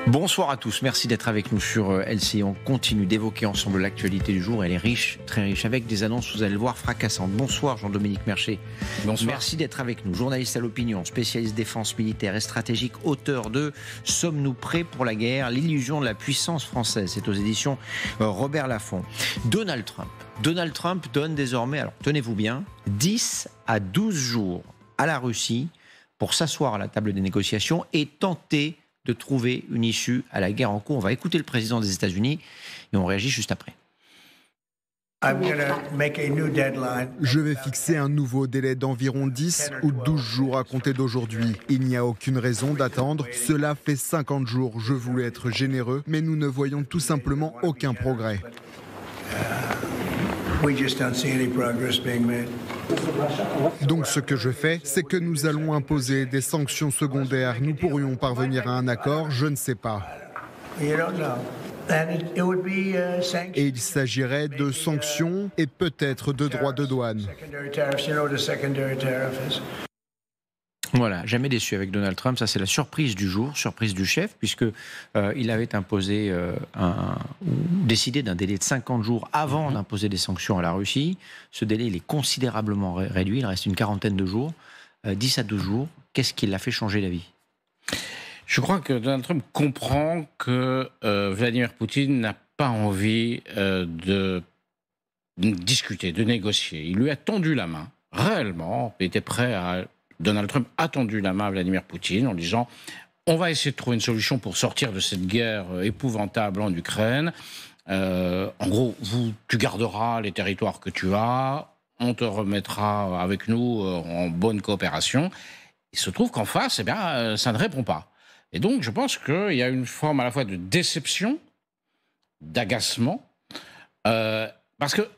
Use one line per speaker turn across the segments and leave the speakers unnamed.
Bonsoir à tous, merci d'être avec nous sur LCI. On continue d'évoquer ensemble l'actualité du jour. Elle est riche, très riche, avec des annonces, vous allez le voir, fracassantes. Bonsoir Jean-Dominique Merchet.
Bonsoir.
Merci d'être avec nous. Journaliste à l'opinion, spécialiste défense militaire et stratégique, auteur de « Sommes-nous prêts pour la guerre ? L'illusion de la puissance française ». C'est aux éditions Robert Laffont. Donald Trump donne désormais, alors tenez-vous bien, 10 à 12 jours à la Russie pour s'asseoir à la table des négociations et tenter de trouver une issue à la guerre en cours. On va écouter le président des États-Unis et on réagit juste après.
Je vais fixer un nouveau délai d'environ 10 ou 12 jours à compter d'aujourd'hui. Il n'y a aucune raison d'attendre. Cela fait 50 jours. Je voulais être généreux, mais nous ne voyons tout simplement aucun progrès. Donc ce que je fais, c'est que nous allons imposer des sanctions secondaires. Nous pourrions parvenir à un accord, je ne sais pas. Et il s'agirait de sanctions et peut-être de droits de douane.
Voilà, jamais déçu avec Donald Trump. Ça, c'est la surprise du jour, surprise du chef, puisque il avait imposé décidé d'un délai de 50 jours avant d'imposer des sanctions à la Russie. Ce délai, il est considérablement réduit. Il reste une quarantaine de jours, 10 à 12 jours. Qu'est-ce qui l'a fait changer d'avis ?
Je crois que Donald Trump comprend que Vladimir Poutine n'a pas envie de discuter, de négocier. Il lui a tendu la main, réellement. Il était prêt à... Donald Trump a tendu la main à Vladimir Poutine en disant « On va essayer de trouver une solution pour sortir de cette guerre épouvantable en Ukraine. En gros, tu garderas les territoires que tu as, on te remettra avec nous en bonne coopération. » Il se trouve qu'en face, eh bien, ça ne répond pas. Et donc, je pense qu'il y a une forme à la fois de déception, d'agacement, parce que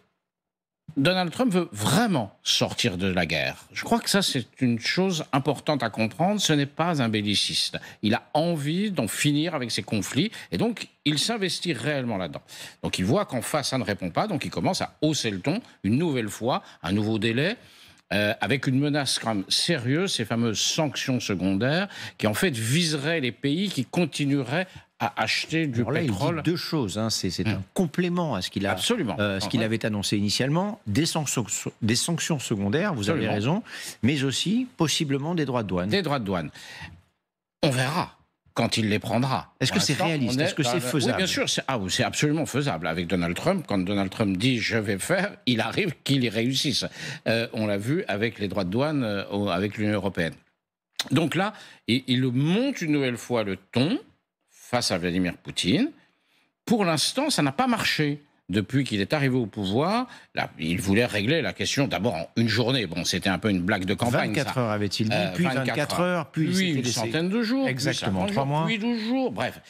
Donald Trump veut vraiment sortir de la guerre. Je crois que ça, c'est une chose importante à comprendre. Ce n'est pas un belliciste. Il a envie d'en finir avec ces conflits et donc il s'investit réellement là-dedans. Donc il voit qu'en face, ça ne répond pas, donc il commence à hausser le ton une nouvelle fois, un nouveau délai, avec une menace quand même sérieuse, ces fameuses sanctions secondaires, qui en fait viseraient les pays qui continueraient à acheter du pétrole.
Il dit deux choses, hein. C'est un complément à ce qu'il avait annoncé initialement, des sanctions secondaires, vous avez raison, mais aussi possiblement des droits de douane.
Des droits de douane. On verra quand il les prendra.
Est-ce que c'est réaliste ? Est-ce que c'est faisable ?
Oui, bien sûr, c'est absolument faisable. Avec Donald Trump, quand Donald Trump dit « je vais faire », il arrive qu'il y réussisse. On l'a vu avec les droits de douane avec l'Union européenne. Donc là, il monte une nouvelle fois le ton face à Vladimir Poutine. Pour l'instant, ça n'a pas marché. Depuis qu'il est arrivé au pouvoir, là, il voulait régler la question d'abord en une journée. Bon, c'était un peu une blague de campagne.
24 heures avait-il dit, puis 24 heures, puis
une centaine de jours,
exactement,
puis
3 mois,
puis 12 jours. Bref,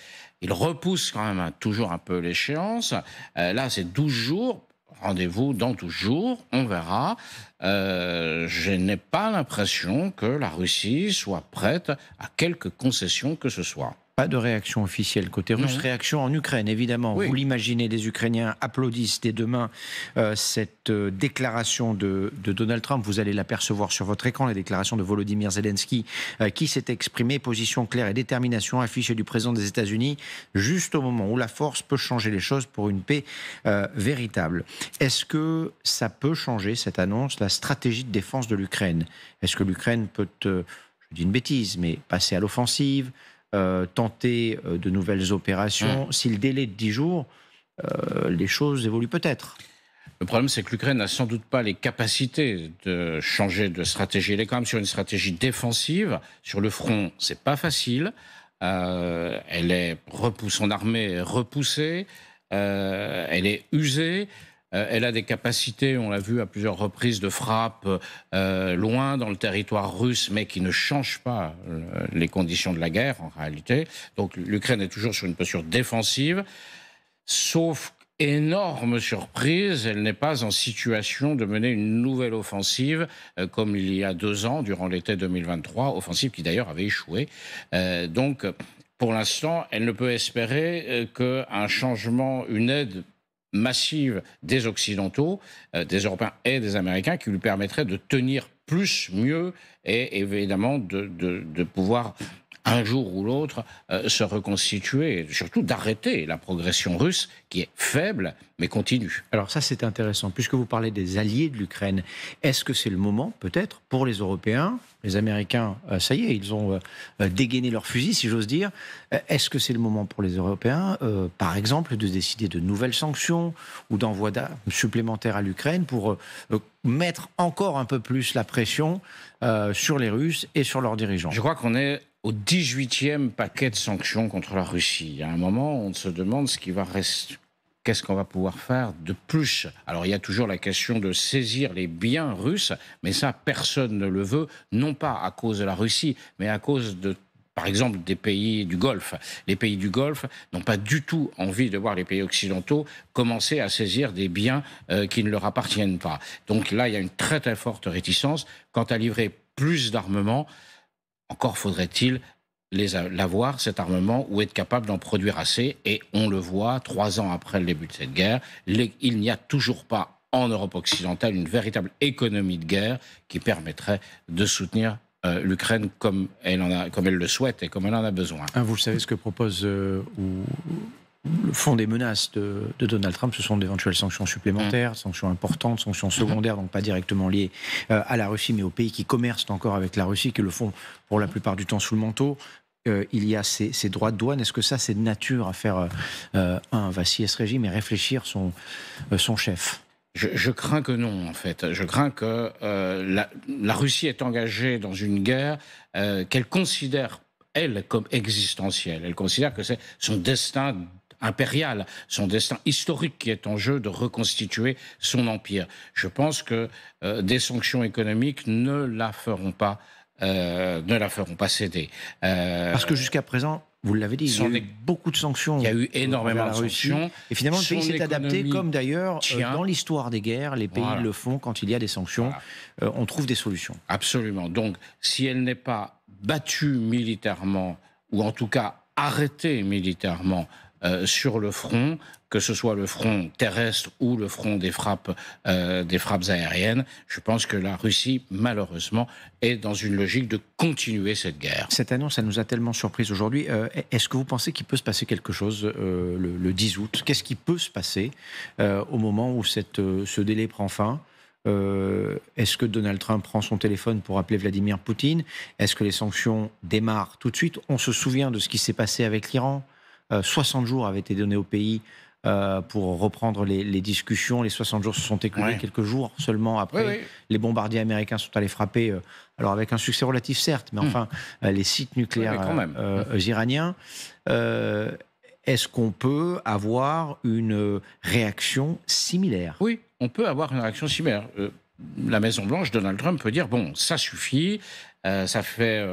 il repousse quand même toujours un peu l'échéance. Là, c'est 12 jours. Rendez-vous dans 12 jours, on verra. Je n'ai pas l'impression que la Russie soit prête à quelque concession que ce soit.
Pas de réaction officielle côté russe. Réaction en Ukraine, évidemment. Oui. Vous l'imaginez, les Ukrainiens applaudissent dès demain cette déclaration de Donald Trump. Vous allez l'apercevoir sur votre écran, la déclaration de Volodymyr Zelensky, qui s'est exprimé, position claire et détermination affichée du président des États-Unis, juste au moment où la force peut changer les choses pour une paix véritable. Est-ce que ça peut changer, cette annonce, la stratégie de défense de l'Ukraine ? Est-ce que l'Ukraine peut, je dis une bêtise, mais passer à l'offensive, tenter de nouvelles opérations? Si le délai de 10 jours, les choses évoluent peut-être.
Le problème, c'est que l'Ukraine n'a sans doute pas les capacités de changer de stratégie. Elle est quand même sur une stratégie défensive. Sur le front, c'est pas facile. Son armée est repoussée. Elle est usée. Elle a des capacités, on l'a vu à plusieurs reprises, de frappe loin dans le territoire russe, mais qui ne changent pas les conditions de la guerre, en réalité. Donc l'Ukraine est toujours sur une posture défensive, sauf énorme surprise, elle n'est pas en situation de mener une nouvelle offensive, comme il y a 2 ans, durant l'été 2023, offensive qui d'ailleurs avait échoué. Donc, pour l'instant, elle ne peut espérer qu'un changement, une aide massive des Occidentaux, des Européens et des Américains, qui lui permettrait de tenir plus, mieux, et évidemment de pouvoir un jour ou l'autre, se reconstituer, et surtout d'arrêter la progression russe, qui est faible, mais continue.
Alors ça, c'est intéressant. Puisque vous parlez des alliés de l'Ukraine, est-ce que c'est le moment, peut-être, pour les Européens, les Américains, ça y est, ils ont dégainé leur fusil, si j'ose dire. Est-ce que c'est le moment pour les Européens, par exemple, de décider de nouvelles sanctions ou d'envois d'armes supplémentaires à l'Ukraine pour mettre encore un peu plus la pression sur les Russes et sur leurs dirigeants?
Je crois qu'on est au 18e paquet de sanctions contre la Russie. Il y a un moment, on se demande ce qui va rester. Qu'est-ce qu'on va pouvoir faire de plus? Alors, il y a toujours la question de saisir les biens russes, mais ça, personne ne le veut, non pas à cause de la Russie, mais à cause de, par exemple, des pays du Golfe. Les pays du Golfe n'ont pas du tout envie de voir les pays occidentaux commencer à saisir des biens qui ne leur appartiennent pas. Donc là, il y a une très très forte réticence. Quant à livrer plus d'armement, encore faudrait-il l'avoir, cet armement, ou être capable d'en produire assez. Et on le voit, 3 ans après le début de cette guerre, il n'y a toujours pas en Europe occidentale une véritable économie de guerre qui permettrait de soutenir l'Ukraine comme elle le souhaite et comme elle en a besoin.
Vous le savez, ce que propose le fond des menaces de Donald Trump, ce sont d'éventuelles sanctions supplémentaires, sanctions importantes, sanctions secondaires, donc pas directement liées à la Russie, mais aux pays qui commercent encore avec la Russie, qui le font pour la plupart du temps sous le manteau. Il y a ces droits de douane. Est-ce que ça, c'est de nature à faire vaciller ce régime et réfléchir son chef?
Je crains que non, en fait. Je crains que la Russie est engagée dans une guerre qu'elle considère, elle, comme existentielle. Elle considère que c'est son destin impérial, son destin historique qui est en jeu de reconstituer son empire. Je pense que des sanctions économiques ne la feront pas céder.
Parce que jusqu'à présent, vous l'avez dit, il y a eu beaucoup de sanctions.
Il y a eu énormément de sanctions.
Et finalement, le pays s'est adapté, comme d'ailleurs, dans l'histoire des guerres, les pays le font quand il y a des sanctions. On trouve des solutions.
Absolument. Donc, si elle n'est pas battue militairement, ou en tout cas arrêtée militairement sur le front, que ce soit le front terrestre ou le front des frappes aériennes, je pense que la Russie, malheureusement, est dans une logique de continuer cette guerre.
Cette annonce, ça nous a tellement surpris aujourd'hui. Est-ce que vous pensez qu'il peut se passer quelque chose le 10 août? Qu'est-ce qui peut se passer au moment où ce délai prend fin? Est-ce que Donald Trump prend son téléphone pour appeler Vladimir Poutine? Est-ce que les sanctions démarrent tout de suite? On se souvient de ce qui s'est passé avec l'Iran. 60 jours avaient été donnés au pays pour reprendre les discussions. Les 60 jours se sont écoulés quelques jours seulement après. Oui. Les bombardiers américains sont allés frapper, alors avec un succès relatif certes, mais enfin les sites nucléaires iraniens. Est-ce qu'on peut avoir une réaction similaire?
Oui, on peut avoir une réaction similaire. La Maison-Blanche, Donald Trump peut dire, bon, ça suffit, ça fait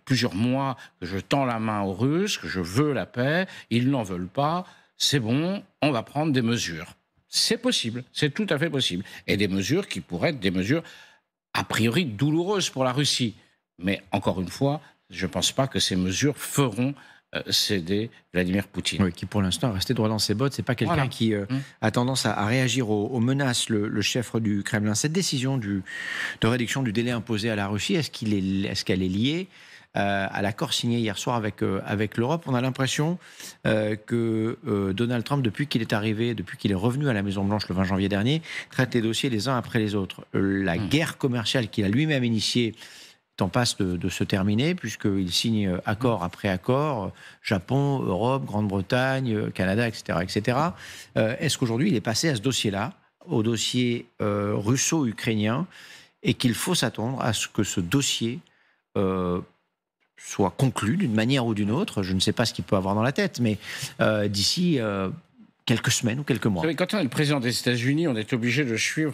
plusieurs mois que je tends la main aux Russes, que je veux la paix, ils n'en veulent pas, c'est bon, on va prendre des mesures. C'est possible, c'est tout à fait possible. Et des mesures qui pourraient être des mesures a priori douloureuses pour la Russie. Mais encore une fois, je ne pense pas que ces mesures feront céder Vladimir Poutine.
Oui, qui pour l'instant est resté droit dans ses bottes. C'est pas quelqu'un qui a tendance à réagir aux menaces, le chef du Kremlin. Cette décision de réduction du délai imposé à la Russie, est-ce qu'elle est liée à l'accord signé hier soir avec l'Europe? On a l'impression que Donald Trump, depuis qu'il est revenu à la Maison-Blanche le 20 janvier dernier, traite les dossiers les uns après les autres. La guerre commerciale qu'il a lui-même initiée en passe de se terminer, puisqu'il signe accord après accord, Japon, Europe, Grande-Bretagne, Canada, etc. etc. Est-ce qu'aujourd'hui, il est passé à ce dossier-là, au dossier russo-ukrainien, et qu'il faut s'attendre à ce que ce dossier soit conclu d'une manière ou d'une autre? Je ne sais pas ce qu'il peut avoir dans la tête, mais d'ici quelques semaines ou quelques mois.
Vous savez, quand on est le président des États-Unis, on est obligé de suivre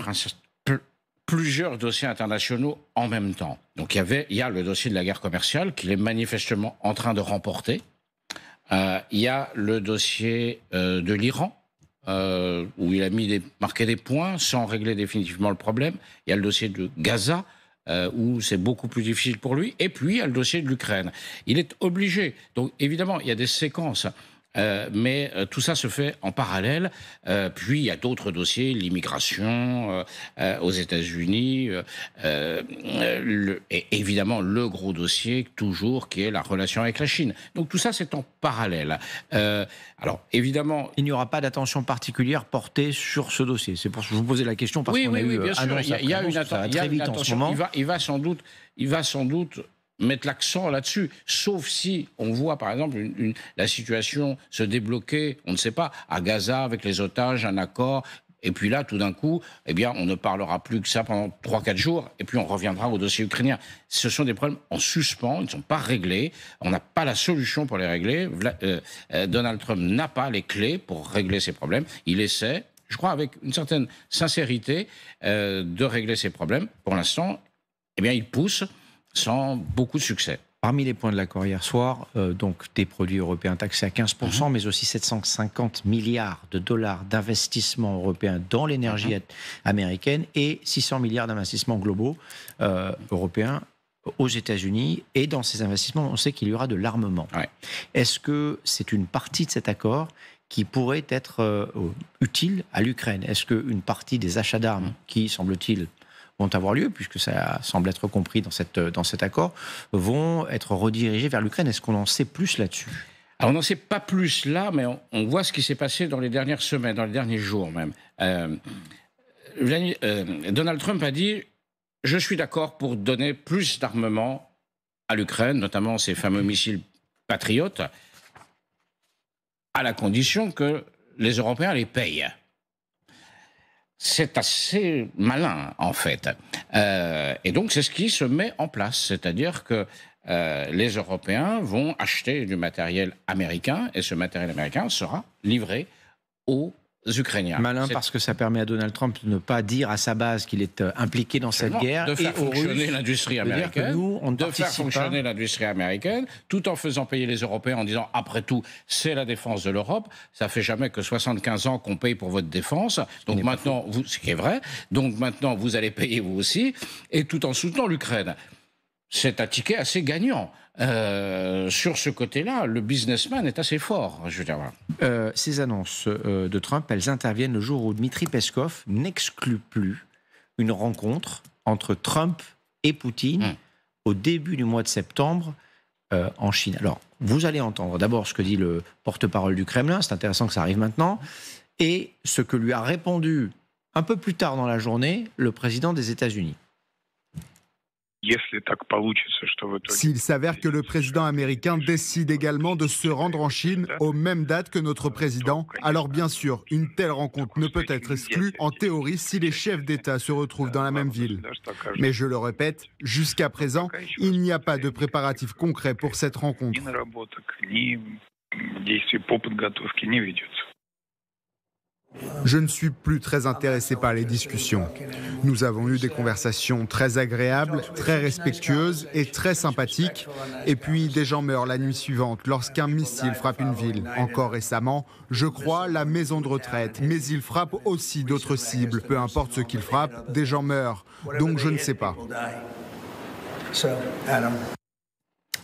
plusieurs dossiers internationaux en même temps. Donc il y a le dossier de la guerre commerciale qu'il est manifestement en train de remporter. Il y a le dossier de l'Iran, où il a marqué des points sans régler définitivement le problème. Il y a le dossier de Gaza, où c'est beaucoup plus difficile pour lui. Et puis il y a le dossier de l'Ukraine. Il est obligé. Donc évidemment, il y a des séquences tout ça se fait en parallèle. Puis il y a d'autres dossiers, l'immigration aux États-Unis, et évidemment le gros dossier toujours qui est la relation avec la Chine. Donc tout ça c'est en parallèle. Alors évidemment,
il n'y aura pas d'attention particulière portée sur ce dossier. C'est pour ça que je vous posais la question parce qu'on a eu
bien sûr. Il y a une attention. Il va sans doute mettre l'accent là-dessus, sauf si on voit par exemple la situation se débloquer, on ne sait pas, à Gaza avec les otages, un accord, et puis là tout d'un coup, eh bien on ne parlera plus que ça pendant 3-4 jours, et puis on reviendra au dossier ukrainien. Ce sont des problèmes en suspens, ils ne sont pas réglés, on n'a pas la solution pour les régler. Donald Trump n'a pas les clés pour régler ces problèmes, il essaie, je crois avec une certaine sincérité, de régler ces problèmes. Pour l'instant, eh bien il pousse sans beaucoup de succès.
Parmi les points de l'accord hier soir, donc des produits européens taxés à 15%, mais aussi 750 milliards de dollars d'investissements européens dans l'énergie américaine et 600 milliards d'investissements globaux européens aux États-Unis. Et dans ces investissements, on sait qu'il y aura de l'armement. Ouais. Est-ce que c'est une partie de cet accord qui pourrait être utile à l'Ukraine? Est-ce qu'une partie des achats d'armes qui, semble-t-il, vont avoir lieu, puisque ça semble être compris dans cet accord, vont être redirigés vers l'Ukraine? Est-ce qu'on en sait plus là-dessus?
Alors on n'en sait pas plus là, mais on voit ce qui s'est passé dans les dernières semaines, dans les derniers jours même. Donald Trump a dit « Je suis d'accord pour donner plus d'armement à l'Ukraine, notamment ces fameux missiles patriotes, à la condition que les Européens les payent. » C'est assez malin, en fait. Et donc, c'est ce qui se met en place. C'est-à-dire que les Européens vont acheter du matériel américain et ce matériel américain sera livré aux Ukrainiens.
Malin parce que ça permet à Donald Trump de ne pas dire à sa base qu'il est impliqué dans cette guerre.
De faire fonctionner l'industrie américaine. L'industrie américaine, tout en faisant payer les Européens en disant, après tout, c'est la défense de l'Europe. Ça fait jamais que 75 ans qu'on paye pour votre défense. Donc maintenant, ce qui est vrai, donc maintenant, vous allez payer vous aussi, et tout en soutenant l'Ukraine. C'est un ticket assez gagnant. Sur ce côté-là, le businessman est assez fort, je veux dire.
Voilà. Ces annonces de Trump, elles interviennent le jour où Dmitri Peskov n'exclut plus une rencontre entre Trump et Poutine au début du mois de septembre en Chine. Alors, vous allez entendre d'abord ce que dit le porte-parole du Kremlin, c'est intéressant que ça arrive maintenant, et ce que lui a répondu un peu plus tard dans la journée le président des États-Unis.
S'il s'avère que le président américain décide également de se rendre en Chine aux mêmes dates que notre président, alors bien sûr, une telle rencontre ne peut être exclue en théorie si les chefs d'État se retrouvent dans la même ville. Mais je le répète, jusqu'à présent, il n'y a pas de préparatifs concrets pour cette rencontre. Je ne suis plus très intéressé par les discussions. Nous avons eu des conversations très agréables, très respectueuses et très sympathiques. Et puis, des gens meurent la nuit suivante lorsqu'un missile frappe une ville. Encore récemment, je crois, la maison de retraite. Mais il frappe aussi d'autres cibles. Peu importe ce qu'il frappe, des gens meurent. Donc, je ne sais pas.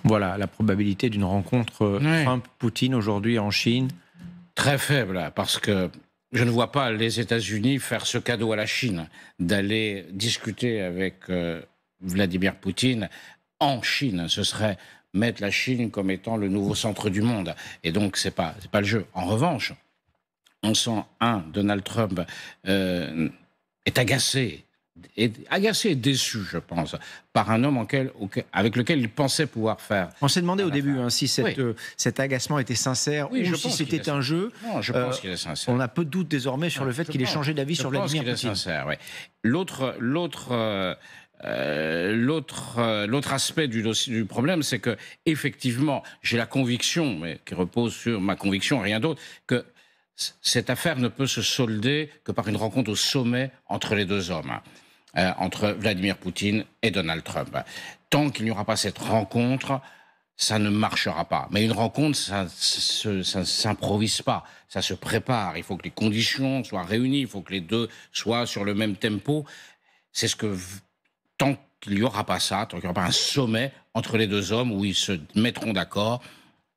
Voilà la probabilité d'une rencontre Trump-Poutine aujourd'hui en Chine.
Très faible, parce que je ne vois pas les États-Unis faire ce cadeau à la Chine, d'aller discuter avec Vladimir Poutine en Chine. Ce serait mettre la Chine comme étant le nouveau centre du monde. Et donc, c'est pas le jeu. En revanche, on sent, Donald Trump est agacé et déçu, je pense, par un homme avec lequel il pensait pouvoir faire.
On s'est demandé au début si cet agacement était sincère ou si c'était un jeu.
Non, je pense qu'il est sincère.
On a peu de doute désormais sur le fait qu'il ait changé d'avis sur Vladimir Poutine.
Je pense qu'il est sincère, oui. L'autre aspect du problème, c'est que effectivement, j'ai la conviction, mais qui repose sur ma conviction, rien d'autre, que cette affaire ne peut se solder que par une rencontre au sommet entre les deux hommes. Entre Vladimir Poutine et Donald Trump. Tant qu'il n'y aura pas cette rencontre, ça ne marchera pas. Mais une rencontre, ça ne s'improvise pas, ça se prépare. Il faut que les conditions soient réunies, il faut que les deux soient sur le même tempo. C'est ce que, tant qu'il n'y aura pas ça, tant qu'il n'y aura pas un sommet entre les deux hommes où ils se mettront d'accord,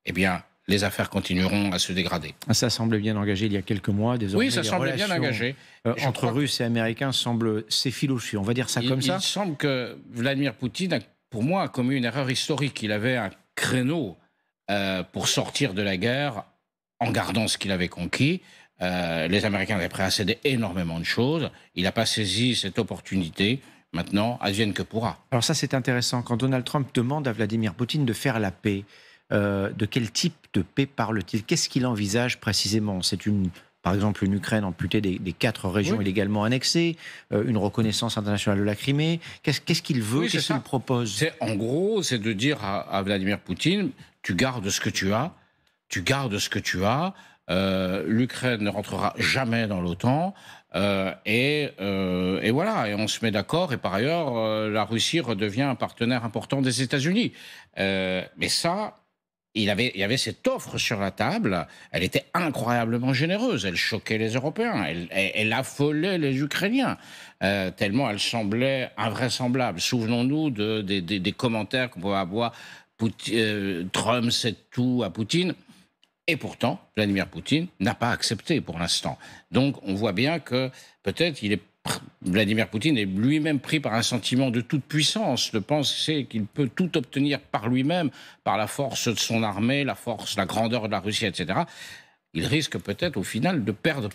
eh bien, les affaires continueront à se dégrader.
Ça semblait bien engagé il y a quelques mois. Désormais,
Oui, ça semblait bien engagé.
Entre Russes et Américains semblent s'effilocher. On va dire ça comme ça.
Il semble que Vladimir Poutine, pour moi, a commis une erreur historique. Il avait un créneau pour sortir de la guerre en gardant ce qu'il avait conquis. Les Américains avaient prêt à céder énormément de choses. Il n'a pas saisi cette opportunité. Maintenant, advienne que pourra.
Alors ça, c'est intéressant. Quand Donald Trump demande à Vladimir Poutine de faire la paix, de quel type de paix parle-t-il? Qu'est-ce qu'il envisage précisément? C'est par exemple, une Ukraine amputée des 4 régions illégalement annexées, une reconnaissance internationale de la Crimée. Qu'est-ce qu'il veut? Qu'est-ce qu'il propose?
En gros, c'est de dire à Vladimir Poutine, tu gardes ce que tu as, l'Ukraine ne rentrera jamais dans l'OTAN, et voilà, et on se met d'accord, et par ailleurs, la Russie redevient un partenaire important des États-Unis. Mais ça... Il y avait cette offre sur la table, elle était incroyablement généreuse, elle choquait les Européens, elle affolait les Ukrainiens, tellement elle semblait invraisemblable. Souvenons-nous des commentaires qu'on pouvait avoir, Trump c'est tout à Poutine, et pourtant, Vladimir Poutine n'a pas accepté pour l'instant. Donc on voit bien que peut-être Vladimir Poutine est lui-même pris par un sentiment de toute puissance, de penser qu'il peut tout obtenir par lui-même, par la force de son armée, la grandeur de la Russie, etc. Il risque peut-être au final de perdre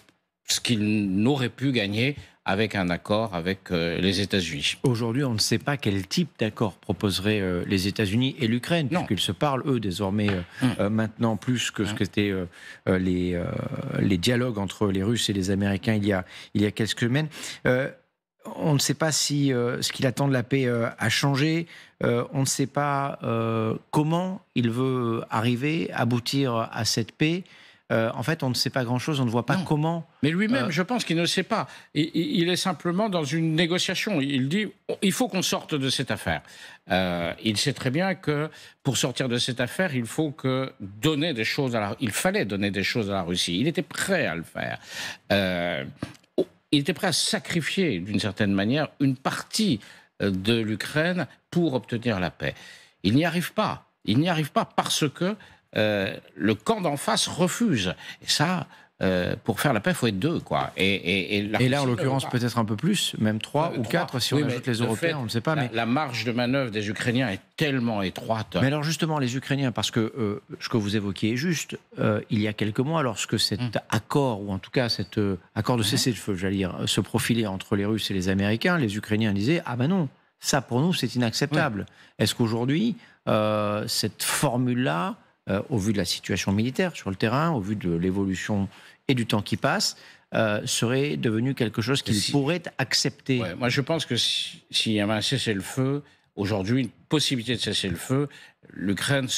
ce qu'il n'aurait pu gagner avec un accord avec les États-Unis.
Aujourd'hui, on ne sait pas quel type d'accord proposeraient les États-Unis et l'Ukraine, puisqu'ils se parlent, eux, désormais, maintenant, plus que ce qu'étaient les dialogues entre les Russes et les Américains il y a quelques semaines. On ne sait pas si ce qu'il attend de la paix a changé. On ne sait pas comment il veut aboutir à cette paix. En fait, on ne sait pas grand-chose, on ne voit pas comment...
Mais lui-même, je pense qu'il ne sait pas. Il est simplement dans une négociation. Il dit, il faut qu'on sorte de cette affaire. Il sait très bien que pour sortir de cette affaire, il fallait donner des choses à la Russie. Il était prêt à le faire. Il était prêt à sacrifier, d'une certaine manière, une partie de l'Ukraine pour obtenir la paix. Il n'y arrive pas. Il n'y arrive pas parce que le camp d'en face refuse. Et ça, pour faire la paix, il faut être 2, quoi. Et
là, en l'occurrence, peut-être un peu plus, même 3 ou 4, si on ajoute les Européens, on ne sait pas.
La marge de manœuvre des Ukrainiens est tellement étroite.
Mais alors justement, les Ukrainiens, parce que ce que vous évoquiez est juste, il y a quelques mois, lorsque cet accord, ou en tout cas cet accord de cessez-le-feu, j'allais dire, se profilait entre les Russes et les Américains, les Ukrainiens disaient « Ah ben non, ça pour nous c'est inacceptable ». Est-ce qu'aujourd'hui, cette formule-là, au vu de la situation militaire sur le terrain, au vu de l'évolution et du temps qui passe, serait devenu quelque chose qu'il pourrait accepter?
Moi, je pense que s'il y avait un cessez-le-feu, aujourd'hui, une possibilité de cessez-le-feu, l'Ukraine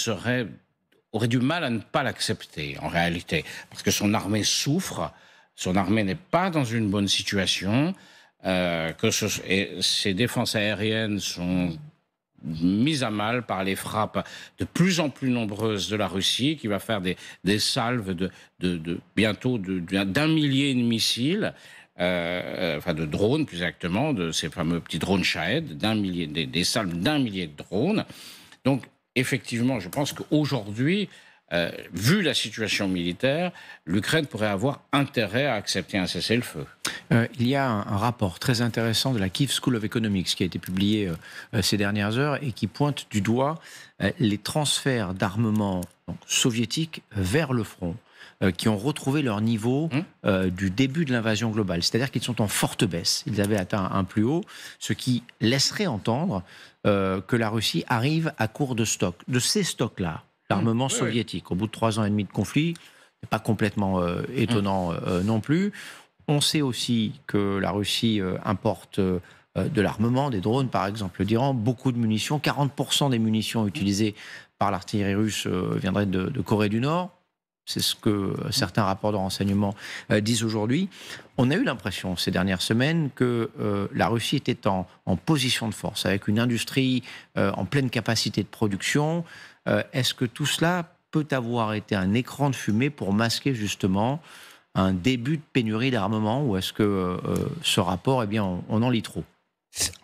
aurait du mal à ne pas l'accepter, en réalité. Parce que son armée souffre, son armée n'est pas dans une bonne situation, et ses défenses aériennes sont mise à mal par les frappes de plus en plus nombreuses de la Russie, qui va faire des salves bientôt d'un millier de missiles, enfin de drones plus exactement, de ces fameux petits drones Shahed, des salves d'1 millier de drones. Donc effectivement, je pense qu'aujourd'hui, vu la situation militaire, l'Ukraine pourrait avoir intérêt à accepter un cessez-le-feu.
Il y a un rapport très intéressant de la Kyiv School of Economics qui a été publié ces dernières heures et qui pointe du doigt les transferts d'armement soviétiques vers le front, qui ont retrouvé leur niveau du début de l'invasion globale. C'est-à-dire qu'ils sont en forte baisse. Ils avaient atteint un plus haut, ce qui laisserait entendre que la Russie arrive à court de stock. De ces stocks-là, l'armement soviétique, au bout de 3 ans et demi de conflit, n'est pas complètement étonnant non plus. On sait aussi que la Russie importe de l'armement, des drones par exemple d'Iran, beaucoup de munitions. 40% des munitions utilisées par l'artillerie russe viendraient de Corée du Nord. C'est ce que certains rapports de renseignement disent aujourd'hui. On a eu l'impression ces dernières semaines que la Russie était en position de force, avec une industrie en pleine capacité de production. Est-ce que tout cela peut avoir été un écran de fumée pour masquer justement un début de pénurie d'armement, ou est-ce que ce rapport, eh bien, on en lit trop?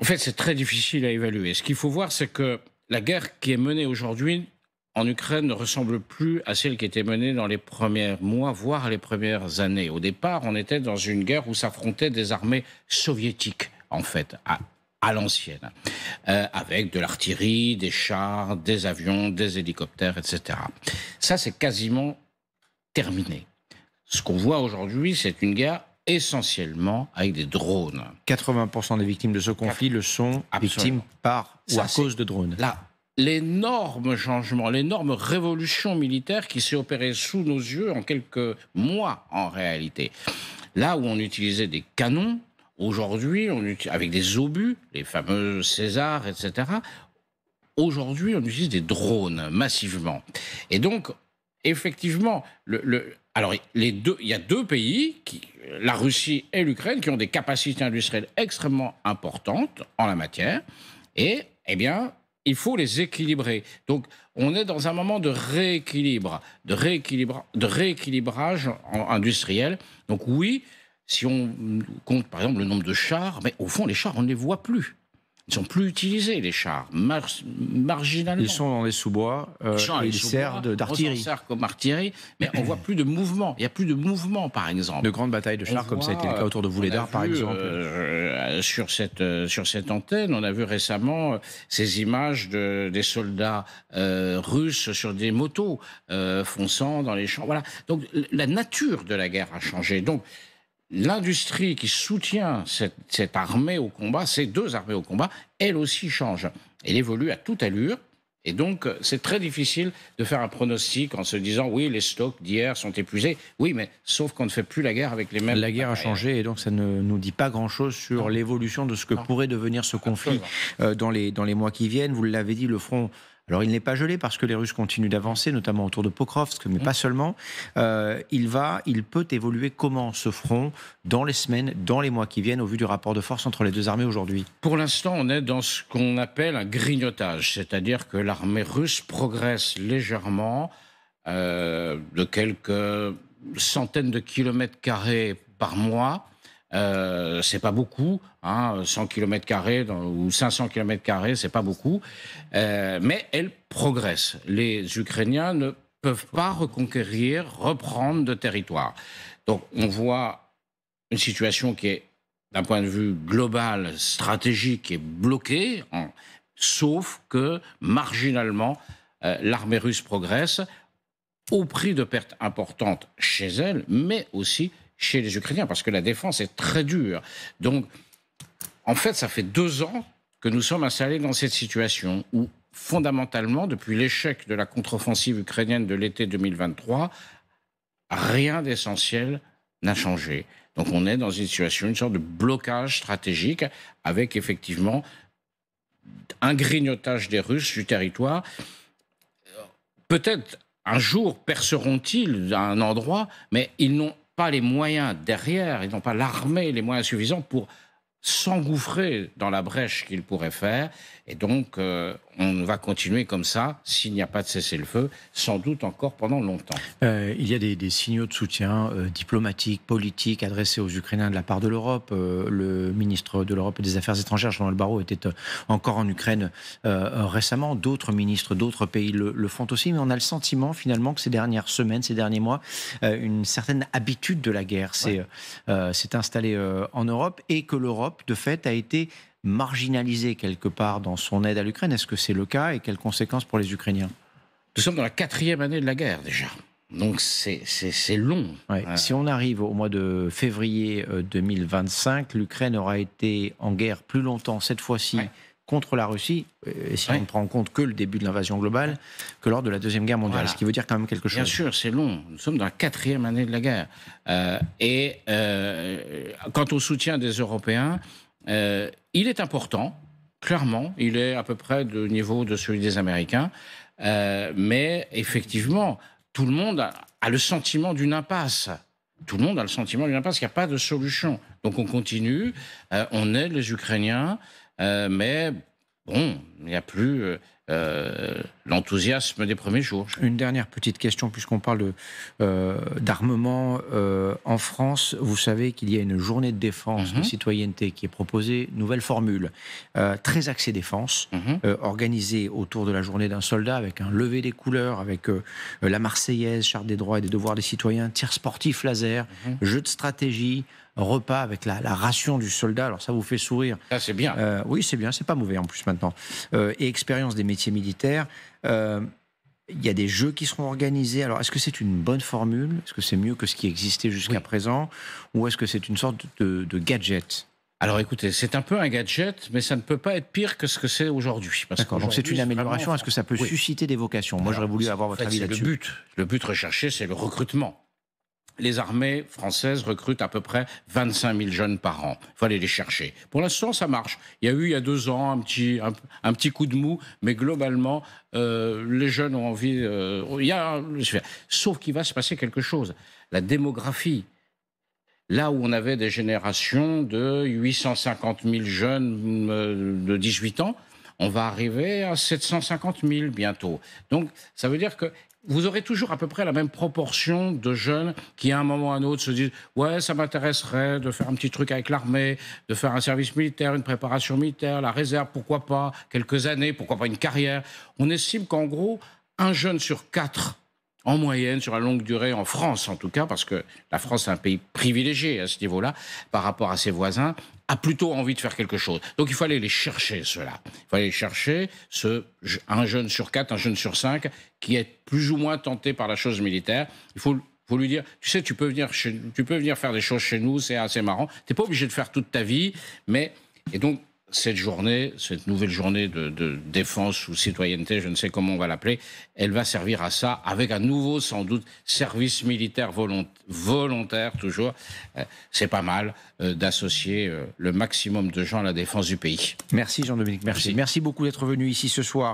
En fait, c'est très difficile à évaluer. Ce qu'il faut voir, c'est que la guerre qui est menée aujourd'hui en Ukraine ne ressemble plus à celle qui était menée dans les premiers mois, voire les premières années. Au départ, on était dans une guerre où s'affrontaient des armées soviétiques, en fait, à l'ancienne, avec de l'artillerie, des chars, des avions, des hélicoptères, etc. Ça, c'est quasiment terminé. Ce qu'on voit aujourd'hui, c'est une guerre essentiellement avec des drones.
80% des victimes de ce conflit le sont victimes par ou à cause de drones.
Là, l'énorme changement, l'énorme révolution militaire qui s'est opérée sous nos yeux en quelques mois en réalité. Là où on utilisait des canons, aujourd'hui, avec des obus, les fameux César, etc., aujourd'hui, on utilise des drones massivement. Et donc, effectivement, alors, il y a deux pays, la Russie et l'Ukraine, qui ont des capacités industrielles extrêmement importantes en la matière. Et, eh bien, il faut les équilibrer. Donc, on est dans un moment de rééquilibrage industriel. Donc, oui, si on compte, par exemple, le nombre de chars, mais au fond, les chars, on ne les voit plus. Ils ne sont plus utilisés, les chars, marginalement.
Ils sont dans les sous-bois, ils servent d'artillerie.
On s'en sert comme artillerie, mais on ne voit plus de mouvement. Il n'y a plus de mouvement, par exemple.
De grandes batailles de chars, comme ça a été le cas autour de Vuhledar, par exemple.
Sur cette antenne, on a vu récemment ces images des soldats russes sur des motos fonçant dans les champs. Voilà. Donc, la nature de la guerre a changé. Donc, l'industrie qui soutient cette armée au combat, ces deux armées au combat, elle aussi change. Elle évolue à toute allure. Et donc, c'est très difficile de faire un pronostic en se disant « oui, les stocks d'hier sont épuisés ». Oui, mais sauf qu'on ne fait plus la guerre avec les mêmes...
La guerre a changé et donc ça ne nous dit pas grand-chose sur l'évolution de ce que pourrait devenir ce conflit dans les mois qui viennent. Vous l'avez dit, le front... Alors, il n'est pas gelé parce que les Russes continuent d'avancer, notamment autour de Pokrovsk, mais pas seulement. Il peut évoluer comment, ce front, dans les semaines, dans les mois qui viennent, au vu du rapport de force entre les deux armées aujourd'hui?
Pour l'instant, on est dans ce qu'on appelle un grignotage, c'est-à-dire que l'armée russe progresse légèrement de quelques centaines de kilomètres carrés par mois. C'est pas beaucoup, 100 km² ou 500 km², c'est pas beaucoup, mais elle progresse. Les Ukrainiens ne peuvent pas reprendre de territoire. Donc on voit une situation qui est, d'un point de vue global, stratégique, qui est bloquée, sauf que marginalement, l'armée russe progresse au prix de pertes importantes chez elle, mais aussi chez les Ukrainiens, parce que la défense est très dure. Donc, en fait, ça fait 2 ans que nous sommes installés dans cette situation où, fondamentalement, depuis l'échec de la contre-offensive ukrainienne de l'été 2023, rien d'essentiel n'a changé. Donc, on est dans une situation, une sorte de blocage stratégique, avec effectivement un grignotage des Russes du territoire. Peut-être un jour perceront-ils à un endroit, mais ils n'ont pas les moyens derrière, ils n'ont pas l'armée, les moyens suffisants pour s'engouffrer dans la brèche qu'ils pourraient faire. Et donc, on va continuer comme ça, s'il n'y a pas de cessez-le-feu, sans doute encore pendant longtemps.
Il y a des signaux de soutien diplomatiques, politiques, adressés aux Ukrainiens de la part de l'Europe. Le ministre de l'Europe et des Affaires étrangères, Jean-Noël Barrot, était encore en Ukraine récemment. D'autres ministres, d'autres pays le font aussi. Mais on a le sentiment, finalement, que ces dernières semaines, ces derniers mois, une certaine habitude de la guerre s'est installée en Europe et que l'Europe, de fait, a été marginalisée quelque part dans son aide à l'Ukraine. Est-ce que c'est le cas et quelles conséquences pour les Ukrainiens?
Nous sommes dans la 4e année de la guerre déjà. Donc c'est long.
Ouais. Si on arrive au mois de février 2025, l'Ukraine aura été en guerre plus longtemps cette fois-ci contre la Russie, et si on ne prend en compte que le début de l'invasion globale, que lors de la Deuxième Guerre mondiale, ce qui veut dire quand même quelque chose.
Bien sûr, c'est long. Nous sommes dans la 4e année de la guerre. Quant au soutien des Européens, il est important, clairement. Il est à peu près du niveau de celui des Américains. Mais effectivement, tout le monde a le sentiment d'une impasse. Tout le monde a le sentiment d'une impasse, qu'il n'y a pas de solution. Donc on continue, on aide les Ukrainiens, mais bon, il n'y a plus l'enthousiasme des premiers jours.
Une dernière petite question, puisqu'on parle d'armement en France. Vous savez qu'il y a une journée de défense, de citoyenneté qui est proposée, nouvelle formule, très axée défense, organisée autour de la journée d'un soldat, avec un lever des couleurs, avec la Marseillaise, charte des droits et des devoirs des citoyens, tir sportif laser, jeu de stratégie, repas avec la ration du soldat. Alors ça vous fait sourire.
Ça c'est bien.
Oui, c'est bien, c'est pas mauvais en plus maintenant. Et expérience des métiers militaires. Il y a des jeux qui seront organisés. Alors, est-ce que c'est une bonne formule? Est-ce que c'est mieux que ce qui existait jusqu'à présent? Ou est-ce que c'est une sorte de gadget?
Alors écoutez, c'est un peu un gadget, mais ça ne peut pas être pire que ce que c'est aujourd'hui.
D'accord, donc c'est une amélioration. Est-ce que ça peut susciter des vocations? Moi, j'aurais voulu avoir votre avis là-dessus.
Le but recherché, c'est le recrutement. Les armées françaises recrutent à peu près 25 000 jeunes par an. Il faut aller les chercher. Pour l'instant, ça marche. Il y a eu, il y a 2 ans, un petit coup de mou, mais globalement, les jeunes ont envie... Sauf qu'il va se passer quelque chose. La démographie. Là où on avait des générations de 850 000 jeunes de 18 ans, on va arriver à 750 000 bientôt. Donc, ça veut dire que vous aurez toujours à peu près la même proportion de jeunes qui, à un moment ou à un autre, se disent « Ouais, ça m'intéresserait de faire un petit truc avec l'armée, de faire un service militaire, une préparation militaire, la réserve, pourquoi pas, quelques années, pourquoi pas une carrière ». On estime qu'en gros, un jeune sur 4, en moyenne, sur la longue durée, en France en tout cas, parce que la France est un pays privilégié à ce niveau-là, par rapport à ses voisins, a plutôt envie de faire quelque chose. Donc il faut aller les chercher, ceux-là. Il faut aller chercher un jeune sur 4, un jeune sur 5, qui est plus ou moins tenté par la chose militaire. Il faut lui dire, tu sais, tu peux venir faire des choses chez nous, c'est assez marrant. Tu n'es pas obligé de faire toute ta vie, mais... Et donc, cette nouvelle journée de défense ou citoyenneté, je ne sais comment on va l'appeler, elle va servir à ça, avec un nouveau, sans doute, service militaire volontaire, toujours. C'est pas mal d'associer le maximum de gens à la défense du pays.
Merci Jean-Dominique, merci beaucoup d'être venu ici ce soir.